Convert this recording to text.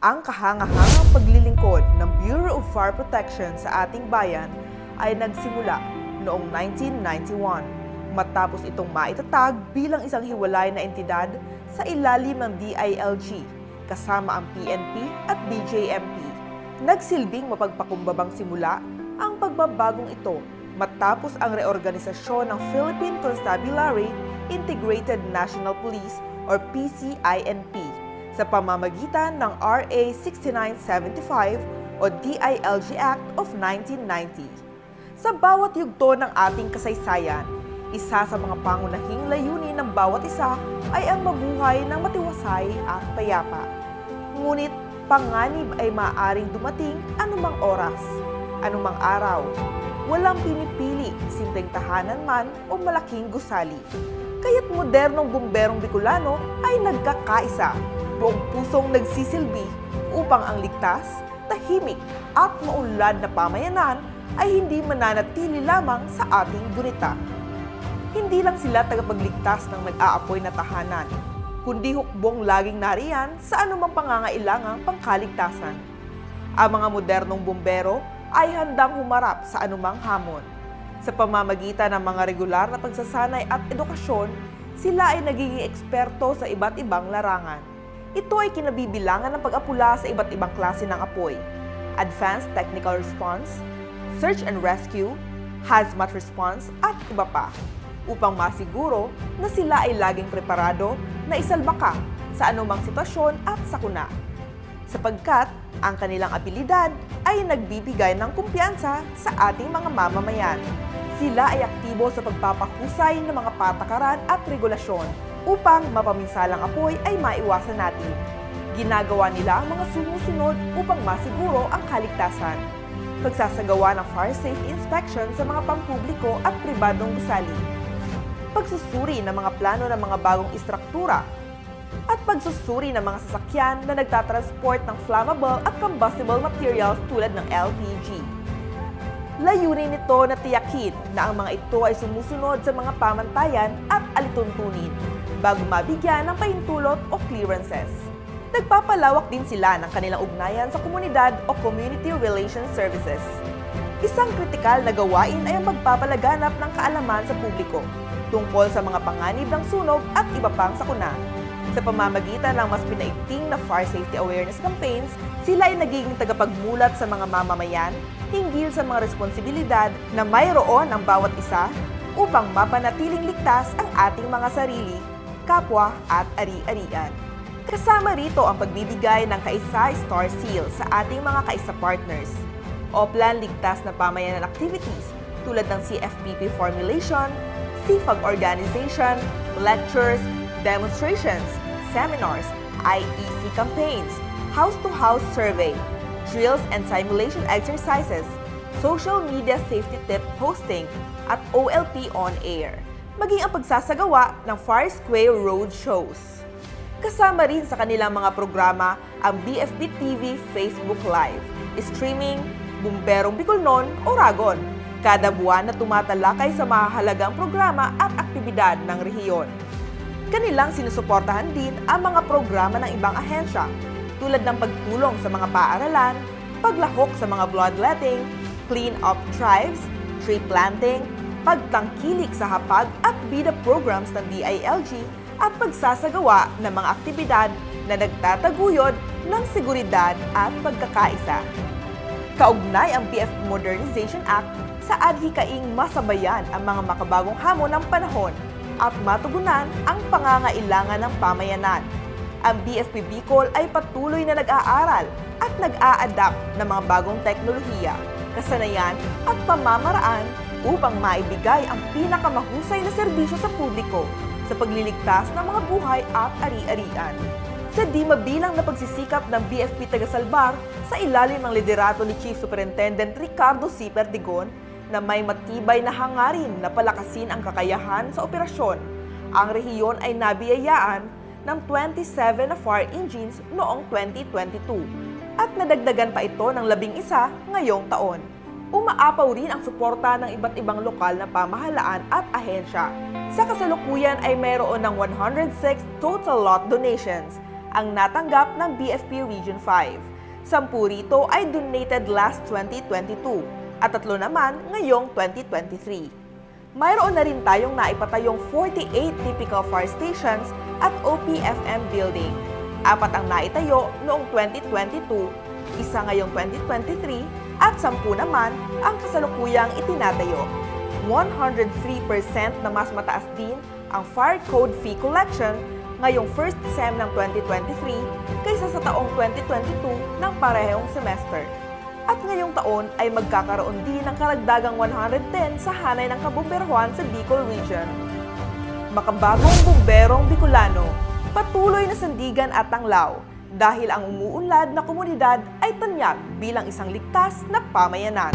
Ang kahangahangang paglilingkod ng Bureau of Fire Protection sa ating bayan ay nagsimula noong 1991 matapos itong maitatag bilang isang hiwalay na entidad sa ilalim ng DILG kasama ang PNP at BJMP. Nagsilbing mapagpakumbabang simula ang pagbabagong ito matapos ang reorganisasyon ng Philippine Constabulary Integrated National Police or PCINP sa pamamagitan ng RA 6975 o DILG Act of 1990. Sa bawat yugto ng ating kasaysayan, isa sa mga pangunahing layunin ng bawat isa ay ang mabuhay ng matiwasay at payapa. Ngunit panganib ay maaaring dumating anumang oras, anumang araw. Walang pinipili, simpleng tahanan man o malaking gusali. Kaya't modernong bumberong Bicolano ay nagkakaisa, buong pusong nagsisilbi upang ang ligtas, tahimik at maunlad na pamayanan ay hindi mananatili lamang sa ating gunita. Hindi lang sila tagapagligtas ng nag-aapoy na tahanan, kundi hukbong laging nariyan sa anumang pangangailangang pangkaligtasan. Ang mga modernong bumbero ay handang humarap sa anumang hamon. Sa pamamagitan ng mga regular na pagsasanay at edukasyon, sila ay nagiging eksperto sa iba't ibang larangan. Ito ay kinabibilangan ng pag-apula sa iba't ibang klase ng apoy, advanced technical response, search and rescue, hazmat response at iba pa, upang masiguro na sila ay laging preparado na isalba ka sa anumang sitwasyon at sakuna. Sapagkat ang kanilang abilidad ay nagbibigay ng kumpiyansa sa ating mga mamamayan. Sila ay aktibo sa pagpapahusay ng mga patakaran at regulasyon upang mapaminsalang apoy ay maiwasan natin. Ginagawa nila ang mga sumusunod upang masiguro ang kaligtasan. Pagsasagawa ng fire safety inspection sa mga pampubliko at pribadong gusali. Pagsusuri ng mga plano ng mga bagong istruktura at pagsusuri ng mga sasakyan na nagtatransport ng flammable at combustible materials tulad ng LPG. Layunin nito na tiyakin na ang mga ito ay sumusunod sa mga pamantayan at alituntunin bago mabigyan ng pahintulot o clearances. Nagpapalawak din sila ng kanilang ugnayan sa komunidad o community relations services. Isang kritikal na gawain ay ang magpapalaganap ng kaalaman sa publiko tungkol sa mga panganib ng sunog at iba pang sakuna. Sa pamamagitan ng mas pinaigting na fire safety awareness campaigns, sila ay nagiging tagapagmulat sa mga mamamayan hinggil sa mga responsibilidad na mayroon ang bawat isa upang mapanatiling ligtas ang ating mga sarili, kapwa at ari-arian. Kasama rito ang pagbibigay ng Kaisa Star Seal sa ating mga Kaisa partners, Oplan ligtas na pamayanan activities tulad ng CFPP formulation, CFAG organization, lectures, demonstrations, seminars, IEC campaigns, house-to-house survey, drills and simulation exercises, social media safety tip posting, at OLP on air, maging ang pagsasagawa ng Fire Square Road shows. Kasama rin sa kanilang mga programa ang BFB TV Facebook Live, streaming, Bumberong Bicolnon o Ragon, kada buwan na tumatalakay sa mahahalagang programa at aktibidad ng rehiyon. Kanilang sinusuportahan din ang mga programa ng ibang ahensya tulad ng pagtulong sa mga paaralan, paglahok sa mga bloodletting, clean-up drives, tree planting, pagtangkilik sa hapag at bida programs ng DILG at pagsasagawa ng mga aktibidad na nagtataguyod ng seguridad at pagkakaisa. Kaugnay ang PFP Modernization Act sa adhikaing masabayan ang mga makabagong hamon ng panahon at matugunan ang pangangailangan ng pamayanan. Ang BFP Bicol ay patuloy na nag-aaral at nag-a-adapt ng mga bagong teknolohiya, kasanayan at pamamaraan upang maibigay ang pinakamahusay na serbisyo sa publiko sa pagliligtas ng mga buhay at ari-arian. Sa di mabilang na pagsisikap ng BFP Tagasalbar sa ilalim ng liderato ni Chief Superintendent Ricardo C. Perdigon na may matibay na hangarin na palakasin ang kakayahan sa operasyon, ang rehiyon ay nabiyayaan ng 27 na fire engines noong 2022 at nadagdagan pa ito ng 11 ngayong taon. Umaapaw rin ang suporta ng iba't ibang lokal na pamahalaan at ahensya. Sa kasalukuyan ay mayroon ng 106 total lot donations ang natanggap ng BFP Region 5. 10 rito ay donated last 2022 at 3 naman ngayong 2023. Mayroon na rin tayong naipatayong 48 typical fire stations at OPFM building. 4 ang naitayo noong 2022, isa ngayong 2023 at 10 naman ang kasalukuyang itinatayo. 103% na mas mataas din ang fire code fee collection ngayong first SEM ng 2023 kaysa sa taong 2022 ng parehong semester. At ngayong taon ay magkakaroon din ng karagdagang 110 sa hanay ng kabumberuhan sa Bicol Region. Makabagong bumberong Bicolano, patuloy na sandigan at tanglaw dahil ang umuunlad na komunidad ay tanyag bilang isang ligtas na pamayanan.